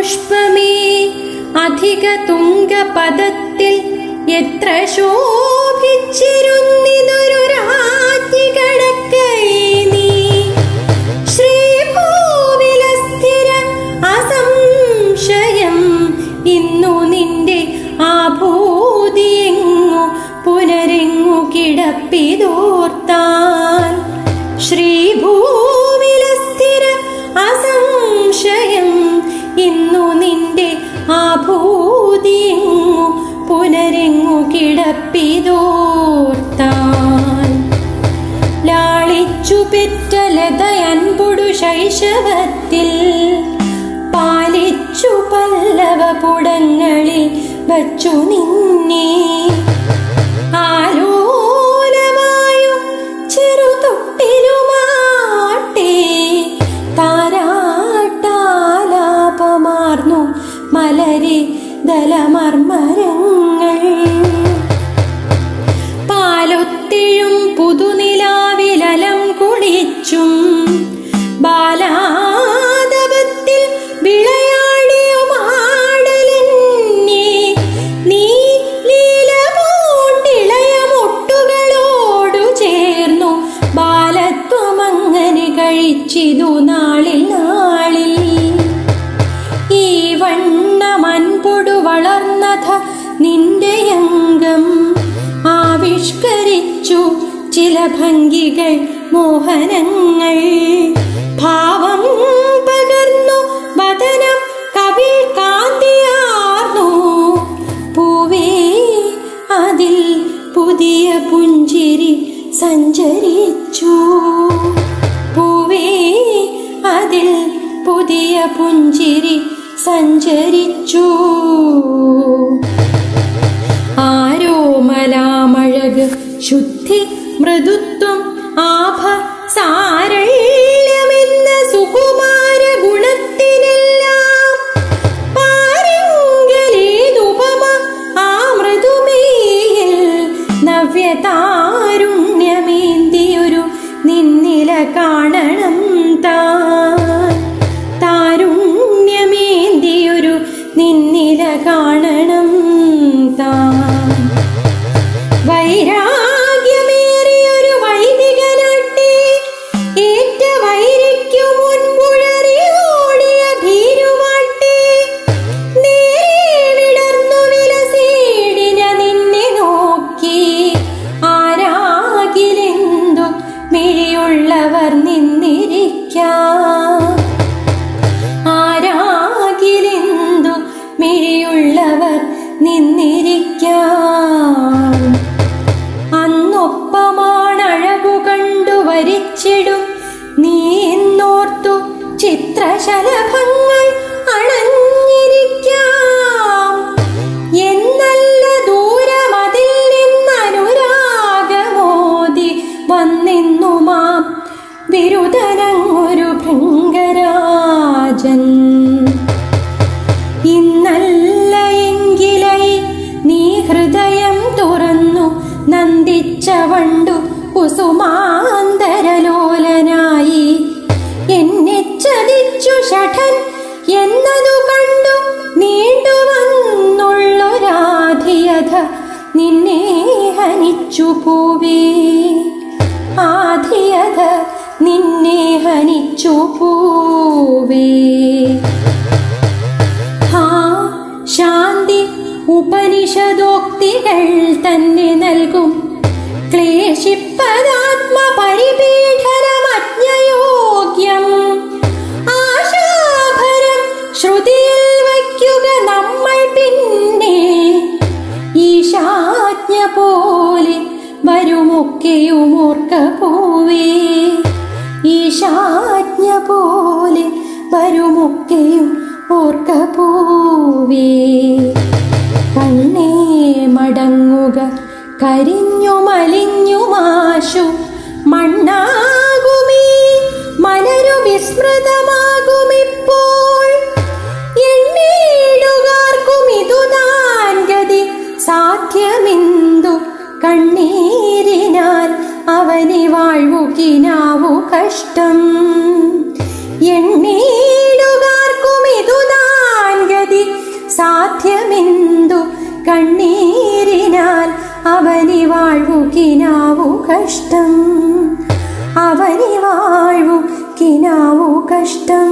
പുഷ്പമേ അധിക തുംഗപദത്തിൽ എത്ര ശോഭിച്ചിരുന്നിതൊരു രാജ്ഞി കടക്കൈ നീ. ശ്രീഭൂവിലസ്ഥിര അസംശയം ഇന്നു നിന്റെ ആഭൂതിയെങ്ങു പുനരെങ്ങു കിടപ്പിതോർത്താൽ. ശ്രീഭൂവിലസ്ഥിര അസംശയം ഇന്നു നിന്റെ ആഭൂതിയെങ്ങു പുനരെങ്ങു കിടപ്പിതോർത്താൽ. ലാളിച്ചു പെറ്റ ലതയൻപുടു ശൈശവത്തിൽ പാലിച്ചു പല്ലവ പുടങ്ങളിൽ വച്ചു നിന്നെ. ആലോലമായും ചെറുതൊട്ടിലുമാട്ടെ താരാട്ടാലാപമാർന്നു മലരെ ദലമർമരങ്ങൾ. പാലൊത്തിഴും പുതുനിലാവിലലം കുളിച്ചും ബാലാദപത്തിൽ വിളയാടിയുമാടലെന്നെ നീ ലീല പൂണ്ടിളയമൊട്ടുകളോടു ചേർന്നു ബാലത്വമങ്ങനെ കഴിച്ചിതു നാളിൽ നാളിൽ. ഈ വണ്ണമൻപൊടു വളർന്നഥ നിന്റെ അംഗം ആവിഷ്കരിച്ചു ചില ഭംഗികൾ മോഹനങ്ങൾ. ഭാവം പകർന്നു വദനം കവിൾ കാന്തിയാർന്നു പൂവേ അതിൽ പുതിയ പുഞ്ചിരി സഞ്ചരിച്ചു. പൂവേ അതിൽ പുതിയ പുഞ്ചിരി സഞ്ചരിച്ചു. ആരോമലാമഴക് ശുദ്ധി മൃദുത്വം ആഭ സാരള്യമെന്ന സുകുമാര ഗുണത്തിനെല്ലാം പാരംഗലേതുപമ ആ മൃദുമേയിൽ നവ്യതാരുണ്യമേന്തിയൊരു നിന്നില കാണണം താൻ. താരുണ്യമേന്തിയൊരു നിന്നില കാണണം താൻ. വൈരാഗ്യമേറിയൊരു വൈദികനാട്ടെ ഏറ്റ വൈരിക്കു മുൻപുഴറിയോടിയ ഭീരുവാട്ടെ നേരെ വിടർന്നു വിലസീടിന നിന്നെ നോക്കി ആരാകിലെന്തു മിഴിയുള്ളവർ നിന്നിരിക്കാം. ആരാകിലെന്തു മിഴിയുള്ളവർ നിന്നിരിക്കാം. അന്നൊപ്പമാണഴകു കണ്ടു വരിച്ചിടും നീ എന്നോർത്തു ചിത്രശലഭങ്ങൾ അണഞ്ഞിരിക്കാം. എന്നല്ല ദൂരമതിൽ നിന്നനുരാഗമോദി വന്നെന്നുമാം വിരുദനങ്ങൊരു ഭൃംഗരാജൻ. ഇന്നല്ല എങ്കിലൈ നീ ഹൃദയം തുറന്നു നന്ദിച്ച വണ്ടു കുസുമാന്തരലോലനായി എന്നെ ചതിച്ചു ഷഠൻ എന്നതു കണ്ടു നീണ്ടു വന്നുള്ളൊരാധിയഥ നിന്നെ ഹനിച്ചു പൂവേ. ആധിയഥ നിന്നെ ഹനിച്ചു പൂവേ. ശാന്തി ഉപനിഷദോക്തികൾ തന്നെ നൽകും ക്ലേശിപ്പദാത്മപരിപീഠനമജ്ഞയോഗ്യം. ആശാഭരം ശ്രുതിയിൽ വയ്ക്കുക നമ്മൾ പിന്നെ ഈശാജ്ഞ പോലെ വരുമൊക്കെയും ഓർക്ക പൂവേ. ഈശാജ്ഞ പോലെ വരുമൊക്കെയും ഓർക്ക പൂവേ. കണ്ണേ മടങ്ങുക കരിഞ്ഞു മലിഞ്ഞുമാശു മണ്ണാകുമീ മലരു വിസ്മൃതമാകുമിപ്പോൾ. എണ്ണീടുകാർക്കും ഇതു താൻ ഗതി സാധ്യമെന്തു കണ്ണീരിനാൽ അവനി വാഴ്വുകിനാവു കഷ്ടം. എണ്ണീടുകാർക്കും ഇതു താൻ സാധ്യമെന്തു കണ്ണീരിനാൽ അവനി വാഴ്വു കിനാവു കഷ്ടം അവനി വാഴ്വു കിനാവു കഷ്ടം